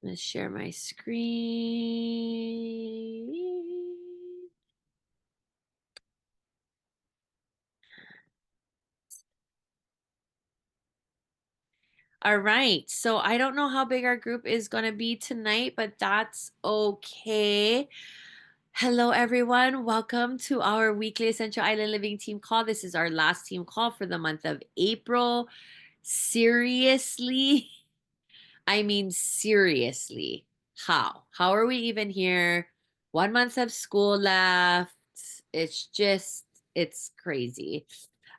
Let's share my screen. All right. So I don't know how big our group is going to be tonight, but that's okay. Hello, everyone. Welcome to our weekly Essential Island Living team call. This is our last team call for the month of April. Seriously, I mean, seriously, how? How are we even here? 1 month of school left. It's just, it's crazy.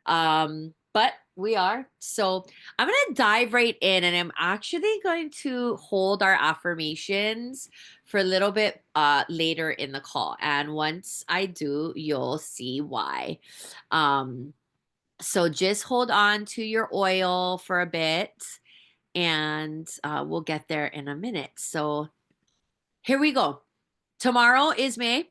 But we are. So I'm going to dive right in and I'm actually going to hold our affirmations for a little bit later in the call. And once I do, you'll see why. So just hold on to your oil for a bit and we'll get there in a minute. So here we go. Tomorrow is May.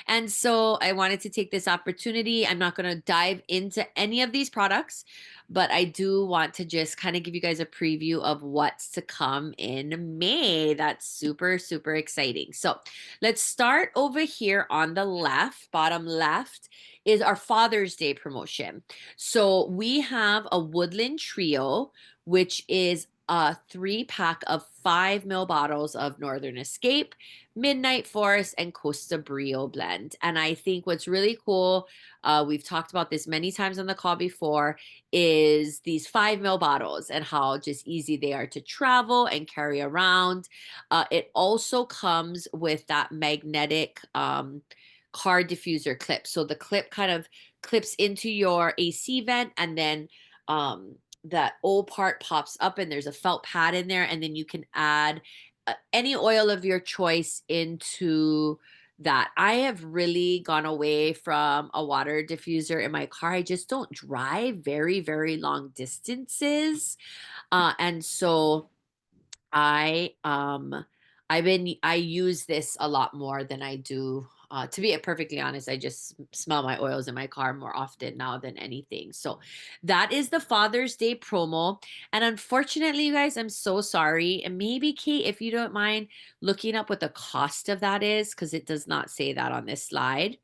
And so I wanted to take this opportunity. I'm not going to dive into any of these products, but I do want to just kind of give you guys a preview of what's to come in May. That's super, super exciting. So let's start over here on the left, bottom left is our Father's Day promotion. So we have a Woodland Trio, which is a 3 pack of 5 ml bottles of Northern Escape, Midnight Forest, and Costa Brio blend. And I think what's really cool, we've talked about this many times on the call before, is these 5 ml bottles and how just easy they are to travel and carry around. It also comes with that magnetic car diffuser clip. So the clip kind of clips into your AC vent, and then that old part pops up and there's a felt pad in there, and then you can add any oil of your choice into that. I have really gone away from a water diffuser in my car. I just don't drive very, very long distances. And so I use this a lot more than I do. To be perfectly honest, I just smell my oils in my car more often now than anything. So that is the Father's Day promo. And unfortunately, you guys, I'm so sorry. And maybe Kate, if you don't mind looking up what the cost of that is, because it does not say that on this slide.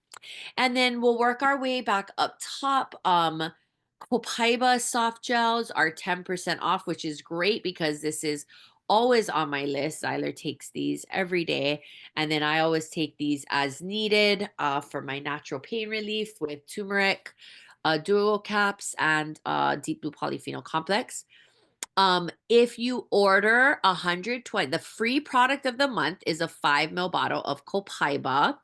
And then we'll work our way back up top. Copaiba soft gels are 10% off, which is great because this is always on my list. Zyler takes these every day. And then I always take these as needed for my natural pain relief with turmeric, duo caps, and deep blue polyphenol complex. If you order 120, the free product of the month is a 5 ml bottle of Copaiba.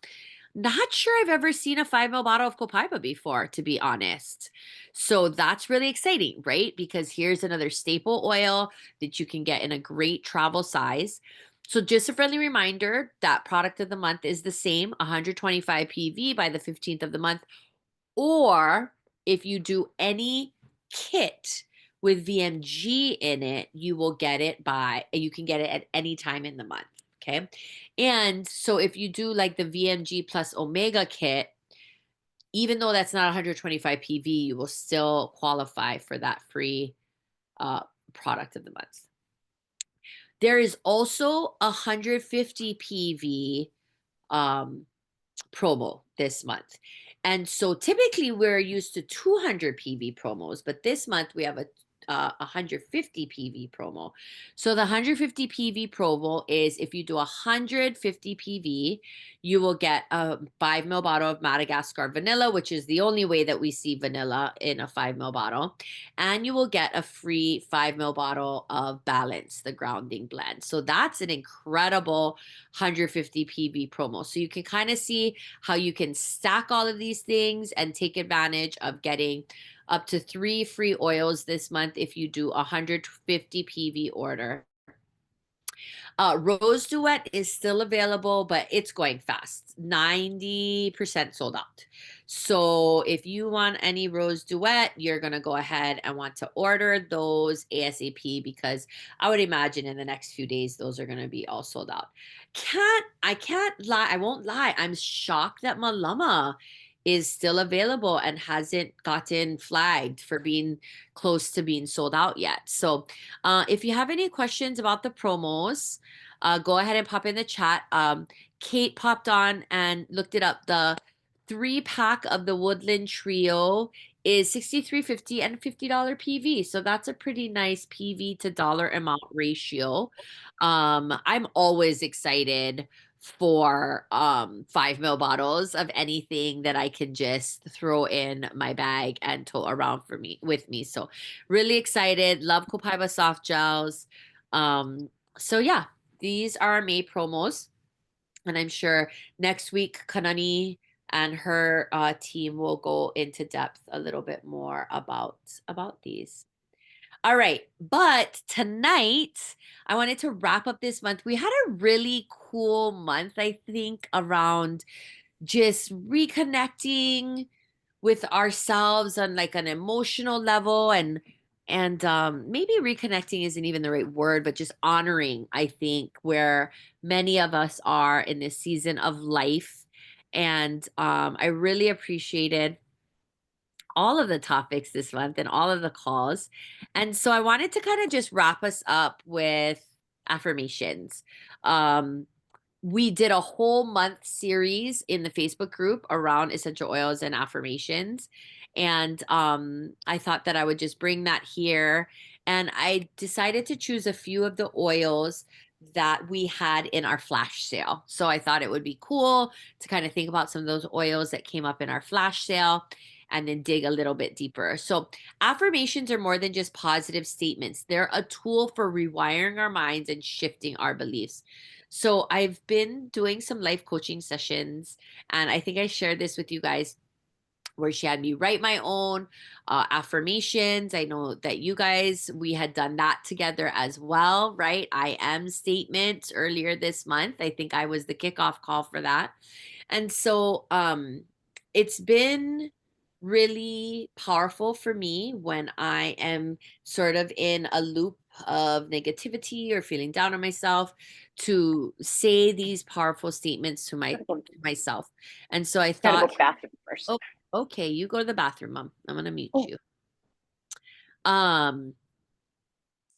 Not sure I've ever seen a 5 ml bottle of Copaiba before, to be honest. So that's really exciting, right? Because here's another staple oil that you can get in a great travel size. So just a friendly reminder, that product of the month is the same, 125 PV by the 15th of the month. Or if you do any kit with VMG in it, you can get it at any time in the month. Okay. And so if you do like the VMG plus Omega kit, even though that's not 125 PV, you will still qualify for that free product of the month. There is also 150 PV promo this month. And so typically we're used to 200 PV promos, but this month we have a 150 PV promo. So the 150 PV promo is if you do 150 PV, you will get a 5 ml bottle of Madagascar vanilla, which is the only way that we see vanilla in a 5 ml bottle. And you will get a free 5 ml bottle of Balance, the grounding blend. So that's an incredible 150 PV promo. So you can kind of see how you can stack all of these things and take advantage of getting up to 3 free oils this month if you do a 150 PV order. Rose Duet is still available, but it's going fast. 90% sold out. So if you want any Rose Duet, you're going to go ahead and want to order those ASAP because I would imagine in the next few days, those are going to be all sold out. I can't lie. I won't lie. I'm shocked that Malama is still available and hasn't gotten flagged for being close to being sold out yet. So if you have any questions about the promos, go ahead and pop in the chat. Kate popped on and looked it up. The 3-pack of the Woodland Trio is $63.50 and $50 PV. So that's a pretty nice PV to dollar amount ratio. I'm always excited for 5 ml bottles of anything that I can just throw in my bag and tote around for me with me. So really excited. Love Copaiba soft gels. So yeah, these are our May promos. And I'm sure next week Kanani and her team will go into depth a little bit more about these. All right, but tonight I wanted to wrap up this month. We had a really cool month, I think, around just reconnecting with ourselves on like an emotional level, and maybe reconnecting isn't even the right word, but just honoring, I think, where many of us are in this season of life. And I really appreciated all of the topics this month and all of the calls. And so I wanted to kind of just wrap us up with affirmations. Um, we did a whole month series in the Facebook group around essential oils and affirmations. And I thought that I would just bring that here. And I decided to choose a few of the oils that we had in our flash sale. So I thought it would be cool to kind of think about some of those oils that came up in our flash sale and then dig a little bit deeper. So affirmations are more than just positive statements. They're a tool for rewiring our minds and shifting our beliefs. So I've been doing some life coaching sessions, and I think I shared this with you guys where she had me write my own affirmations. I know that you guys, we had done that together as well, right? I am statements earlier this month. I think I was the kickoff call for that. And so it's been really powerful for me when I am sort of in a loop of negativity or feeling down on myself to say these powerful statements to myself. And so I Gotta go thought, to the bathroom first. oh, okay, you go to the bathroom, Mom. I'm gonna mute Oh. you. Um,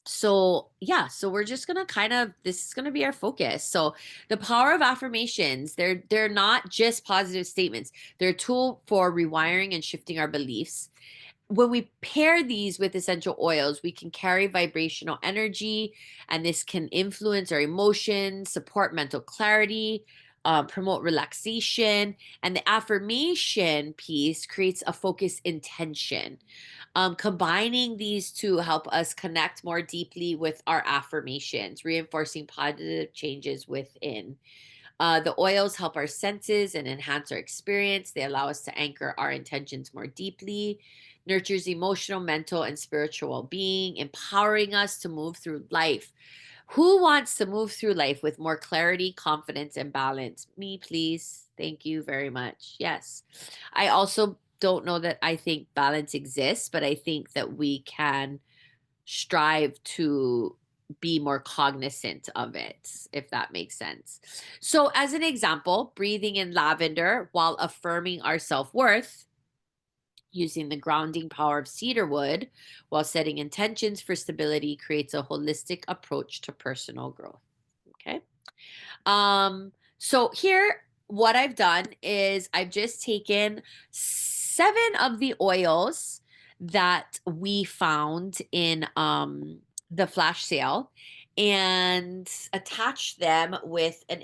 so yeah, so we're just gonna kind of, this is gonna be our focus. So the power of affirmations, they're not just positive statements. They're a tool for rewiring and shifting our beliefs. When we pair these with essential oils, we can carry vibrational energy, and this can influence our emotions, support mental clarity, promote relaxation. And the affirmation piece creates a focused intention. Combining these two help us connect more deeply with our affirmations, reinforcing positive changes within. The oils help our senses and enhance our experience. They allow us to anchor our intentions more deeply, nurtures emotional, mental, and spiritual well-being, empowering us to move through life. Who wants to move through life with more clarity, confidence, and balance? Me, please. Thank you very much. Yes. I also don't know that I think balance exists, but I think that we can strive to be more cognizant of it, if that makes sense. So, as an example, breathing in lavender while affirming our self worth, using the grounding power of cedar wood while setting intentions for stability creates a holistic approach to personal growth. Okay. So here, what I've done is I've just taken 7 of the oils that we found in the flash sale and attached them with an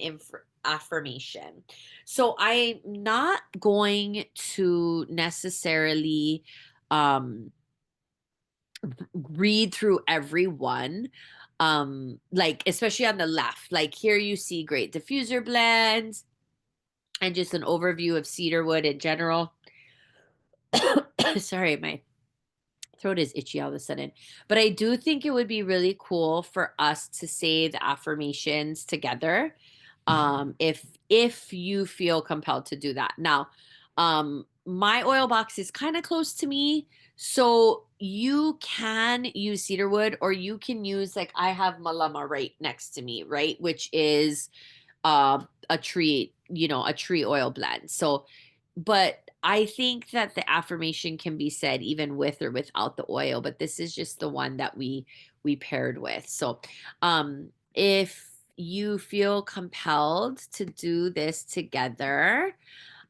affirmation. So I'm not going to necessarily um read through every one, like especially on the left, like here you see great diffuser blends and just an overview of cedarwood in general. Sorry, my throat is itchy all of a sudden. But I do think it would be really cool for us to say the affirmations together. If you feel compelled to do that. Now, my oil box is kind of close to me. So you can use cedarwood, or you can use, like, I have malama right next to me, right? Which is a tree, a tree oil blend. So, but I think that the affirmation can be said even with or without the oil, but this is just the one that we paired with. So, if you feel compelled to do this together,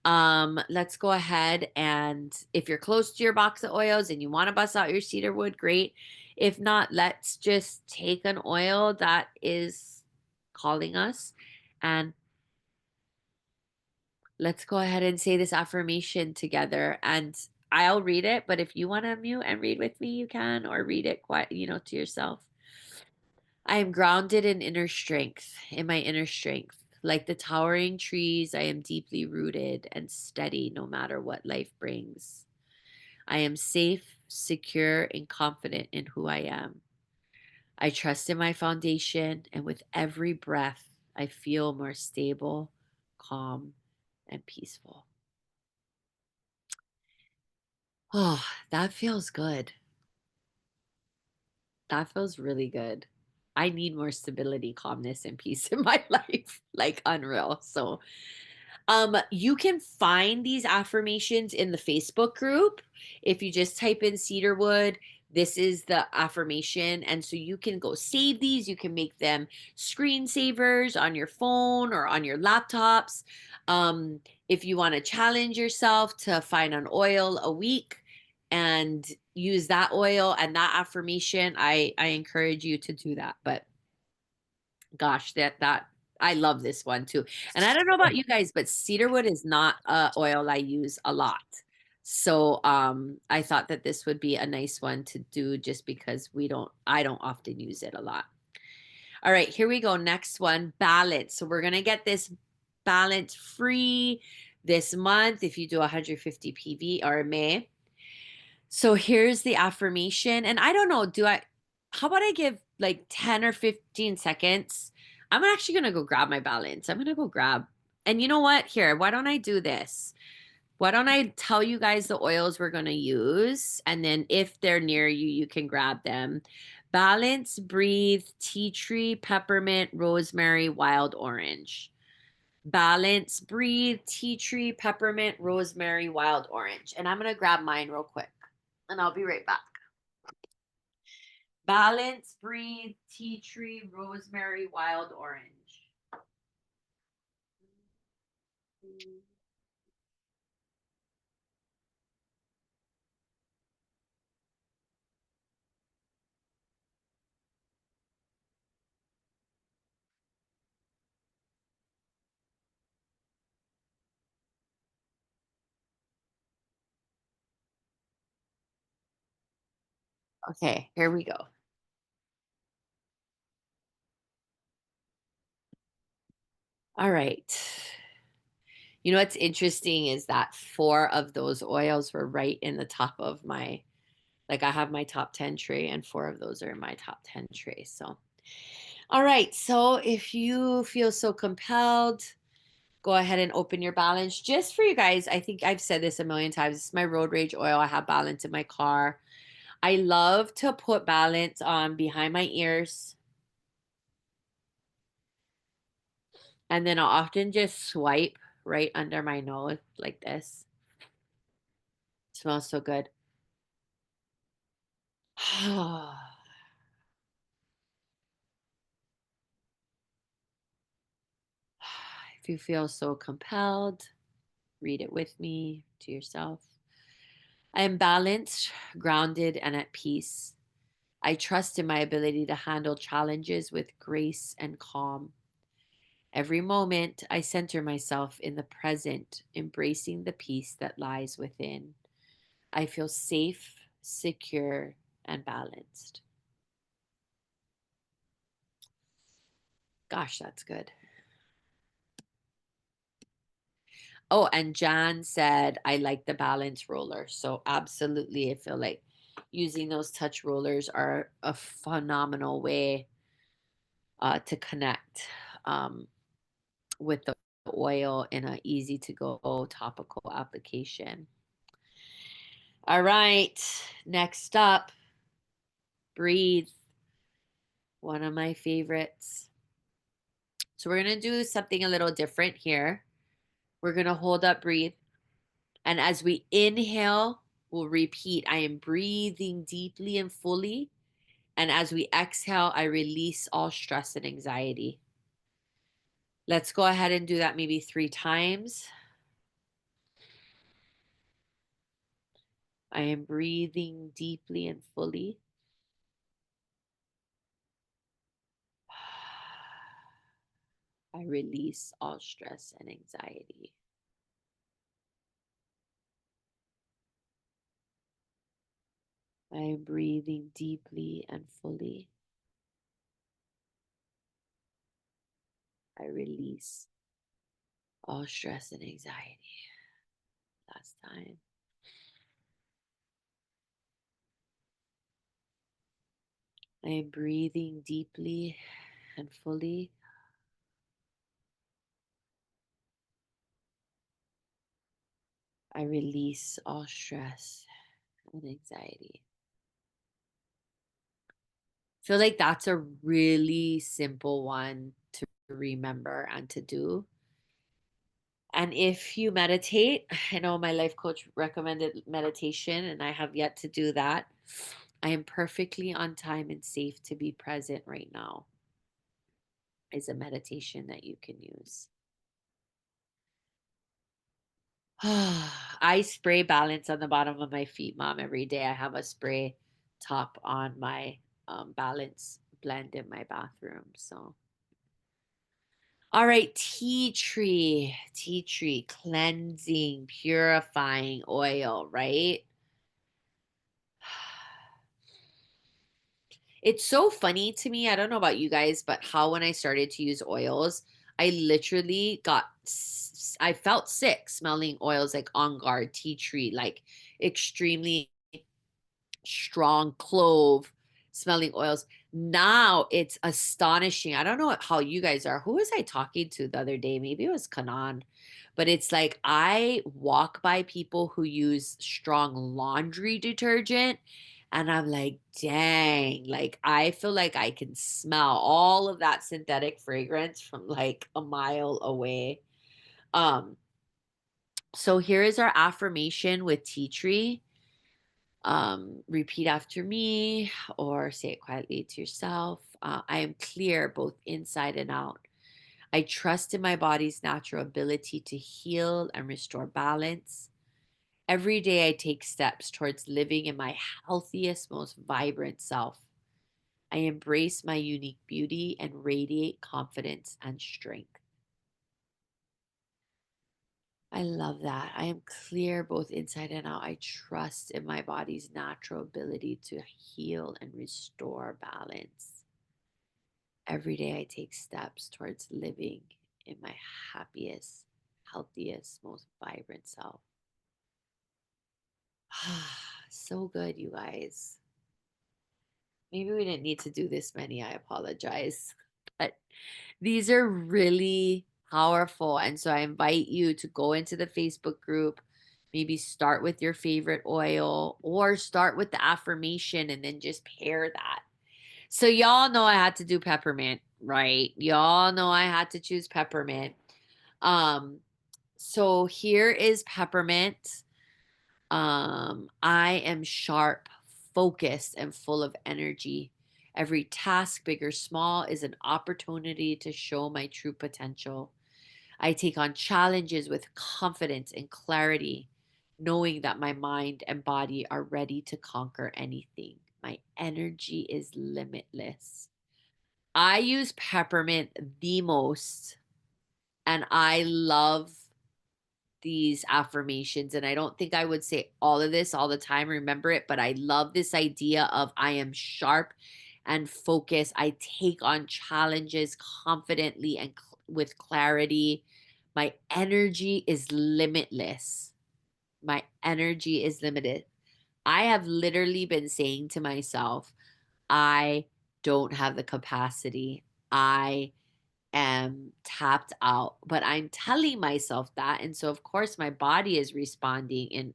let's go ahead, and if you're close to your box of oils and you want to bust out your cedar wood, great. If not, let's just take an oil that is calling us, and let's go ahead and say this affirmation together. And I'll read it, but if you want to mute and read with me, you can, or read it quiet, to yourself. I am grounded in inner strength, in my inner strength. Like the towering trees, I am deeply rooted and steady no matter what life brings. I am safe, secure, and confident in who I am. I trust in my foundation, and with every breath, I feel more stable, calm, and peaceful. Oh, that feels good. That feels really good. I need more stability, calmness, and peace in my life. Like unreal. So, you can find these affirmations in the Facebook group. If you just type in cedarwood, this is the affirmation. And so you can go save these. You can make them screensavers on your phone or on your laptops. If you want to challenge yourself to find an oil a week and use that oil and that affirmation, I encourage you to do that. But gosh, that I love this one too. And I don't know about you guys, but cedarwood is not a oil I use a lot. So I thought that this would be a nice one to do just because I don't often use it a lot. All right, here we go. Next one, balance. So we're gonna get this balance free this month if you do 150 PV or May. So here's the affirmation. And I don't know, how about I give like 10 or 15 seconds? I'm actually going to go grab my balance. I'm going to go grab. And you know what? Here, why don't I do this? Why don't I tell you guys the oils we're going to use? And then if they're near you, you can grab them. Balance, breathe, tea tree, peppermint, rosemary, wild orange. Balance, breathe, tea tree, peppermint, rosemary, wild orange. And I'm going to grab mine real quick and I'll be right back. Balance, breathe, tea tree, rosemary, wild orange. Okay, here we go. All right. You know what's interesting is that four of those oils were right in the top of like I have my top 10 tray, and four of those are in my top 10 tray. So, all right. So if you feel so compelled, go ahead and open your balance just for you guys. I think I've said this a million times. It's my road rage oil. I have balance in my car. I love to put balance on behind my ears. And then I'll often just swipe right under my nose like this. Smells so good. If you feel so compelled, read it with me to yourself. I am balanced, grounded, and at peace. I trust in my ability to handle challenges with grace and calm. Every moment, I center myself in the present, embracing the peace that lies within. I feel safe, secure, and balanced. Gosh, that's good. Oh, and Jan said, I like the balance roller. So, absolutely, I feel like using those touch rollers are a phenomenal way to connect with the oil in an easy to go topical application. All right, next up, breathe. One of my favorites. So, we're going to do something a little different here. We're going to hold up, breathe. And as we inhale, we'll repeat, I am breathing deeply and fully. And as we exhale, I release all stress and anxiety. Let's go ahead and do that maybe 3 times. I am breathing deeply and fully. I release all stress and anxiety. I am breathing deeply and fully. I release all stress and anxiety. Last time. I am breathing deeply and fully. I release all stress and anxiety. I feel like that's a really simple one to remember and to do. And if you meditate, I know my life coach recommended meditation, and I have yet to do that. I am perfectly on time and safe to be present right now is a meditation that you can use. I spray balance on the bottom of my feet, mom, every day. I have a spray top on my balance blend in my bathroom. So, all right, tea tree, cleansing, purifying oil, right? It's so funny to me. I don't know about you guys, but how when I started to use oils, I literally I felt sick smelling oils like On Guard, tea tree, like extremely strong clove smelling oils. Now it's astonishing. I don't know how you guys are. Who was I talking to the other day? Maybe it was Kanan. But it's like I walk by people who use strong laundry detergent and I'm like, dang, like I feel like I can smell all of that synthetic fragrance from like a mile away. Um, so here is our affirmation with tea tree. Repeat after me or say it quietly to yourself. I am clear both inside and out. I trust in my body's natural ability to heal and restore balance. Every day I take steps towards living in my healthiest, most vibrant self. I embrace my unique beauty and radiate confidence and strength. I love that. I am clear both inside and out. I trust in my body's natural ability to heal and restore balance. Every day I take steps towards living in my happiest, healthiest, most vibrant self. So good, you guys. Maybe we didn't need to do this many. I apologize. But these are really powerful. And so I invite you to go into the Facebook group, maybe start with your favorite oil or start with the affirmation and then just pair that. So, y'all know I had to do peppermint, right? Y'all know I had to choose peppermint. Um, so here is peppermint. I am sharp, focused, and full of energy. Every task, big or small, is an opportunity to show my true potential. I take on challenges with confidence and clarity, knowing that my mind and body are ready to conquer anything. My energy is limitless. I use peppermint the most, and I love these affirmations. And I don't think I would say all of this all the time, remember it, but I love this idea of I am sharp and focused. I take on challenges confidently and with clarity. My energy is limitless. My energy is limited. I have literally been saying to myself, I don't have the capacity. I am tapped out, but I'm telling myself that. And so of course my body is responding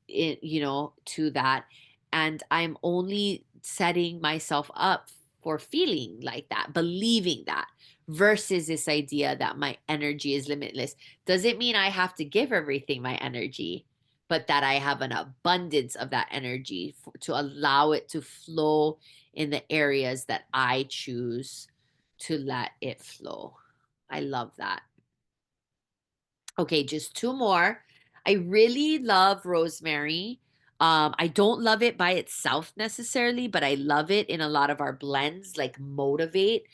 to that. And I'm only setting myself up for feeling like that, believing that versus this idea that my energy is limitless. Doesn't mean I have to give everything my energy. but that I have an abundance of that energy to allow it to flow in the areas that I choose to let it flow. I love that. Okay, just two more. I really love rosemary. I don't love it by itself necessarily, but I love it in a lot of our blends, like Motivate.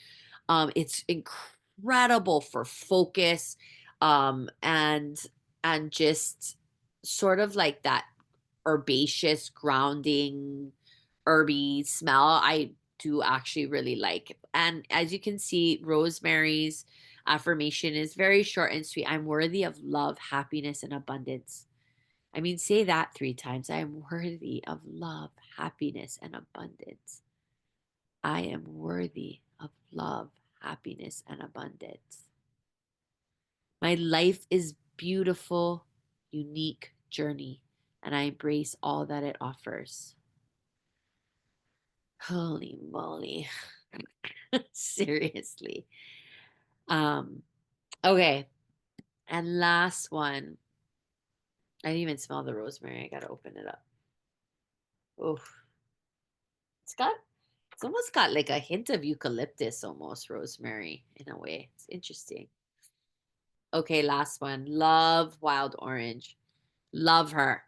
It's incredible for focus, and just sort of like that herbaceous, grounding, herby smell. I do actually really like. And as you can see, Rosemary's affirmation is very short and sweet. I'm worthy of love, happiness, and abundance. I mean, say that 3 times. I am worthy of love, happiness, and abundance. I am worthy of love, happiness, and abundance. My life is beautiful, unique journey, and I embrace all that it offers. Holy moly. Seriously. Um, okay. And last one. I didn't even smell the rosemary. I gotta open it up. Oh, it's got it's almost got like a hint of eucalyptus, almost rosemary in a way. It's interesting. Okay, last one. Love wild orange. Love her.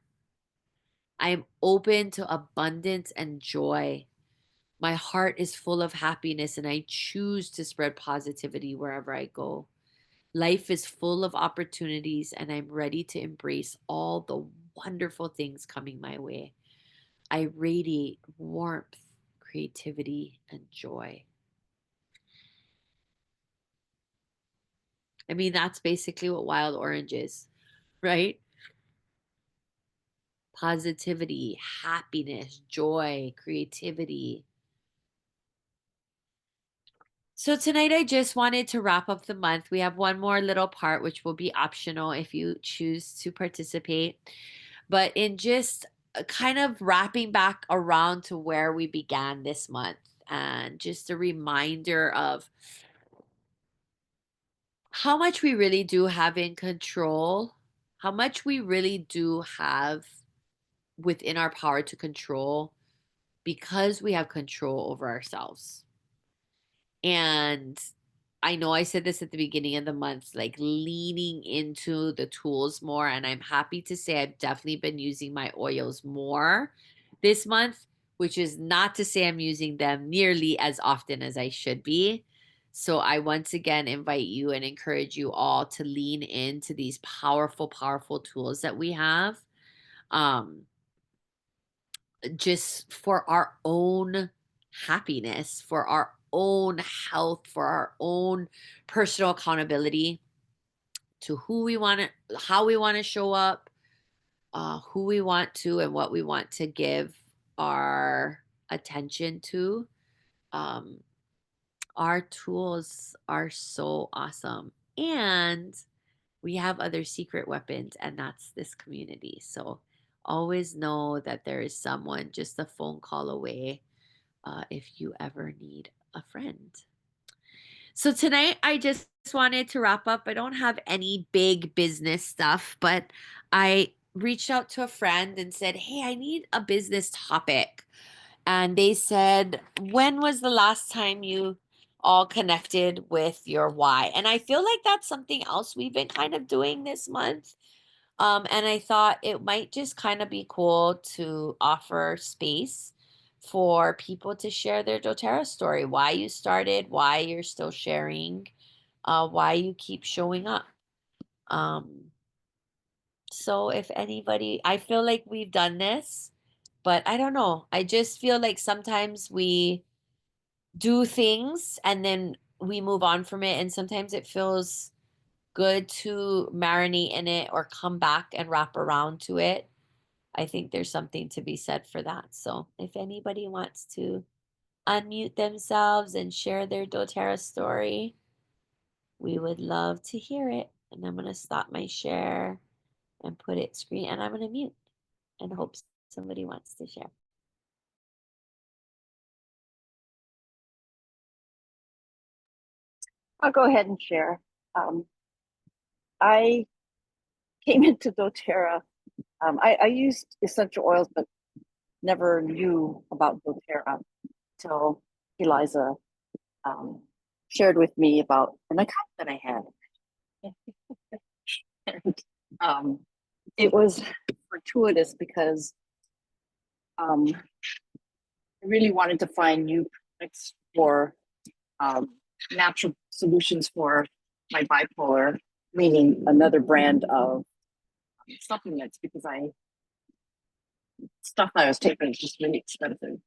I am open to abundance and joy. My heart is full of happiness and I choose to spread positivity wherever I go. Life is full of opportunities, and I'm ready to embrace all the wonderful things coming my way. I radiate warmth, creativity, and joy. I mean, that's basically what wild orange is, right? Positivity, happiness, joy, creativity. So tonight, I just wanted to wrap up the month. We have one more little part, which will be optional if you choose to participate. But in just kind of wrapping back around to where we began this month, and just a reminder of how much we really do have in control, how much we really do have within our power to control because we have control over ourselves. And I know I said this at the beginning of the month, like leaning into the tools more. And I'm happy to say I've definitely been using my oils more this month, which is not to say I'm using them nearly as often as I should be. So I once again invite you and encourage you all to lean into these powerful, powerful tools that we have. Um, just for our own happiness, for our own health, for our own personal accountability to who we want to, how we want to show up, who we want to, and what we want to give our attention to. Um, our tools are so awesome. And we have other secret weapons, and that's this community. So always know that there is someone just a phone call away if you ever need a friend. So tonight, I just wanted to wrap up. I don't have any big business stuff, but I reached out to a friend and said, "Hey, I need a business topic." And they said, "When was the last time you all connected with your why?" And I feel like that's something else we've been kind of doing this month. And I thought it might just kind of be cool to offer space for people to share their doTERRA story, why you started, why you're still sharing, why you keep showing up. Um, so if anybody, I feel like we've done this, but I don't know. I just feel like sometimes we do things and then we move on from it. And sometimes it feels good to marinate in it or come back and wrap around to it. I think there's something to be said for that. So if anybody wants to unmute themselves and share their doTERRA story, we would love to hear it. And I'm going to stop my share and put it screen, and I'm going to mute and hope somebody wants to share. I'll go ahead and share. I came into doTERRA I used essential oils, but never knew about doTERRA until Eliza um, shared with me about an account that I had. And, um, it was fortuitous because I really wanted to find new products for um, natural solutions for my bipolar, meaning another brand of supplements because I stuff I was taking was just really expensive.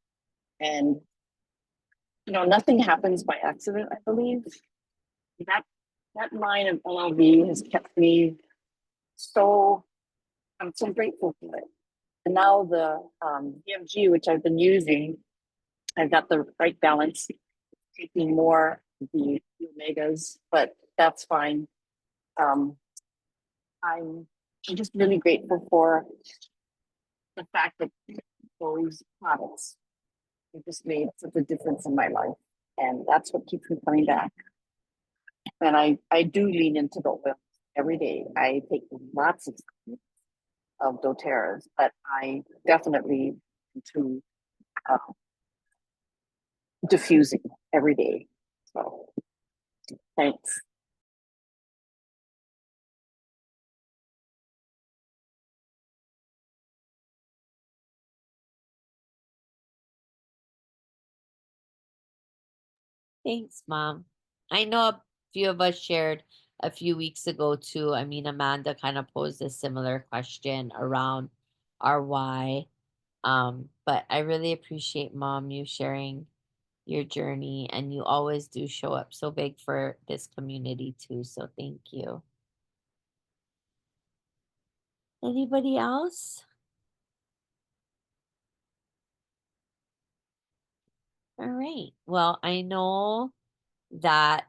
And nothing happens by accident, I believe. That that line of LLV has kept me so I'm so grateful for it. And now the EMG, which I've been using, I've got the right balance, taking more of the omegas, but that's fine. Um, I'm just really grateful for the fact that those products have just made such a difference in my life. And that's what keeps me coming back. And I do lean into the oil every day. I take lots of doTERRAs, but I definitely to uh, diffusing every day. So thanks. Thanks, Mom. I know a few of us shared a few weeks ago too. I mean, Amanda kind of posed a similar question around our why. But I really appreciate Mom you sharing your journey, and you always do show up so big for this community too. So thank you. Anybody else? All right. Well, I know that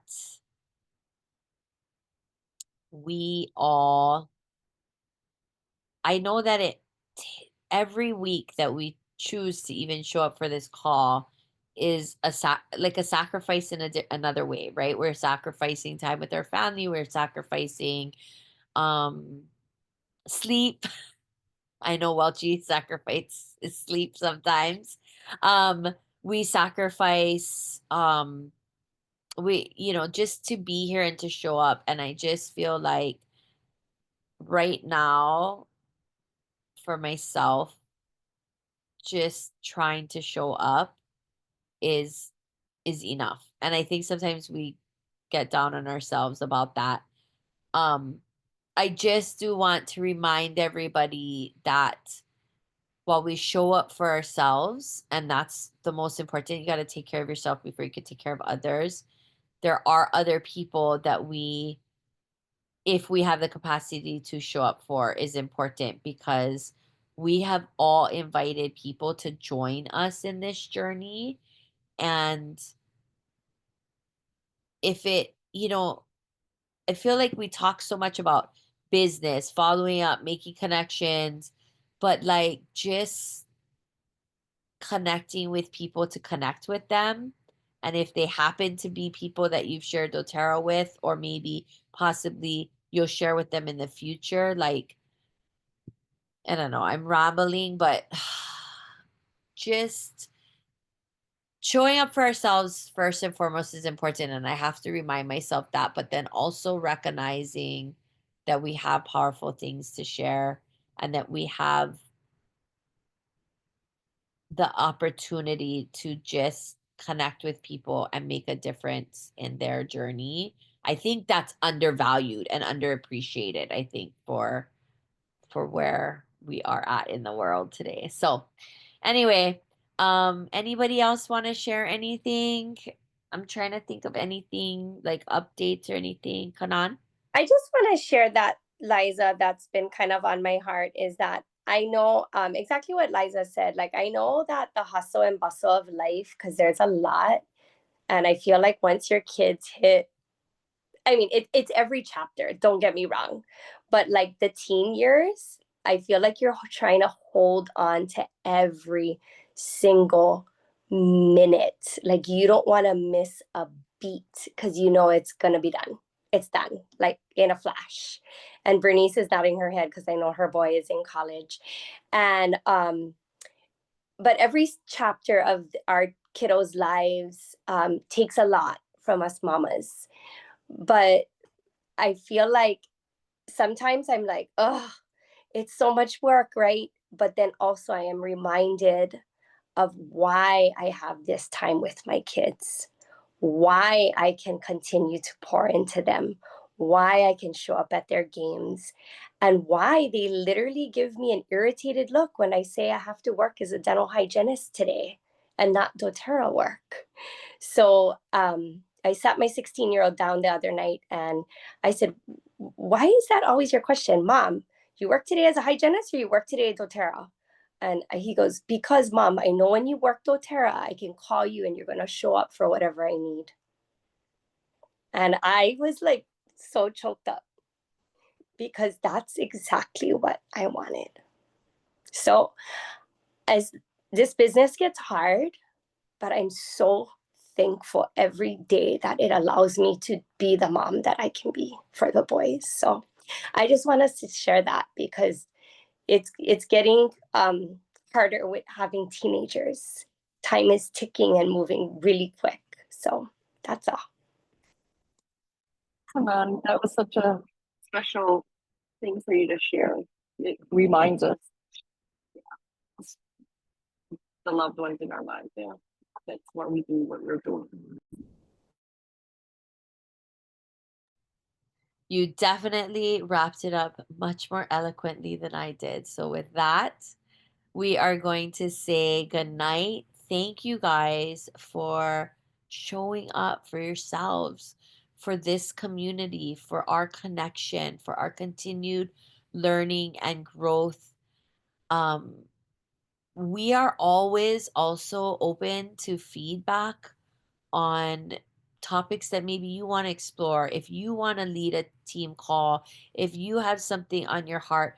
we all I know that every week that we choose to even show up for this call is like a sacrifice in another way, right? We're sacrificing time with our family, we're sacrificing um sleep. I know Welchie sacrifice is sleep sometimes. Um we sacrifice we just to be here and to show up, and I just feel like right now for myself, just trying to show up is is enough. And I think sometimes we get down on ourselves about that. Um I just do want to remind everybody that while we show up for ourselves, and that's the most important, you got to take care of yourself before you can take care of others. There are other people that if we have the capacity to show up for, is important, because we have all invited people to join us in this journey. And if I feel like we talk so much about business, following up, making connections, but like just connecting with people to connect with them. And if they happen to be people that you've shared doTERRA with, or maybe possibly you'll share with them in the future, like, I don't know, I'm rambling, but just showing up for ourselves first and foremost is important. And I have to remind myself that, but then also recognizing that we have powerful things to share, and that we have the opportunity to just connect with people and make a difference in their journey. I think that's undervalued and underappreciated, I think, for where we are at in the world today. So, anyway, anybody else want to share anything? I'm trying to think of anything like updates or anything. Kanan? I just want to share that, Liza, that's been kind of on my heart is that I know exactly what Liza said. Like, I know that the hustle and bustle of life, because there's a lot. And I feel like once your kids hit, I mean, it's every chapter, don't get me wrong. But like the teen years, I feel like you're trying to hold on to every single minute. Like, you don't want to miss a beat because you know it's going to be done. it's done, like in a flash. And Bernice is nodding her head because I know her boy is in college. And but every chapter of our kiddos' lives takes a lot from us mamas. But I feel like sometimes I'm like, oh, it's so much work, right? But then also I am reminded of why I have this time with my kids, why I can continue to pour into them, why I can show up at their games, and why they literally give me an irritated look when I say I have to work as a dental hygienist today and not doTERRA work. So I sat my 16-year-old down the other night and I said, why is that always your question? Mom, you work today as a hygienist or you work today at doTERRA? And he goes, because mom, I know when you work doTERRA, I can call you and you're going to show up for whatever I need. And I was like so choked up because that's exactly what I wanted. So as this business gets hard, but I'm so thankful every day that it allows me to be the mom that I can be for the boys. So I just want us to share that because it's getting harder with having teenagers. Time is ticking and moving really quick. So that's all. Come on, that was such a special thing for you to share. It reminds us the loved ones in our lives. Yeah, that's what we do, what we're doing. You definitely wrapped it up much more eloquently than I did. So, with that, we are going to say good night. Thank you guys for showing up for yourselves, for this community, for our connection, for our continued learning and growth. Um, we are always also open to feedback on topics that maybe you want to explore. If you want to lead a team call, if you have something on your heart,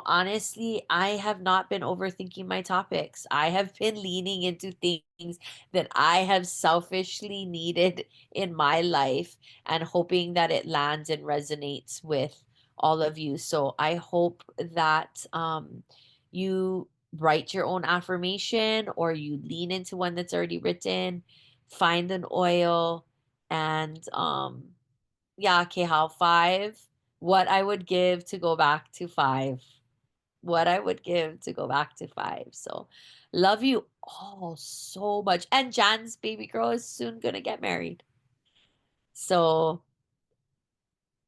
honestly, I have not been overthinking my topics. I have been leaning into things that I have selfishly needed in my life and hoping that it lands and resonates with all of you. So I hope that you write your own affirmation or you lean into one that's already written, find an oil, and yeah, okay, how 5, what I would give to go back to 5. What I would give to go back to 5. So love you all so much. And Jan's baby girl is soon gonna get married. So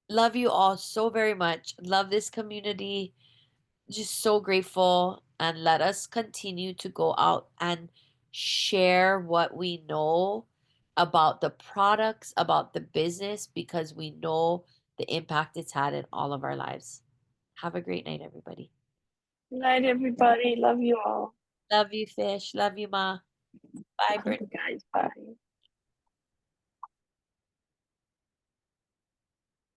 love you all so very much. Love this community. Just so grateful, and let us continue to go out and share what we know about the products, about the business, because we know the impact it's had in all of our lives. Have a great night, everybody. Good night, everybody. Love you all. Love you, Fish. Love you, Ma. Bye, Love Brittany. you guys. Bye.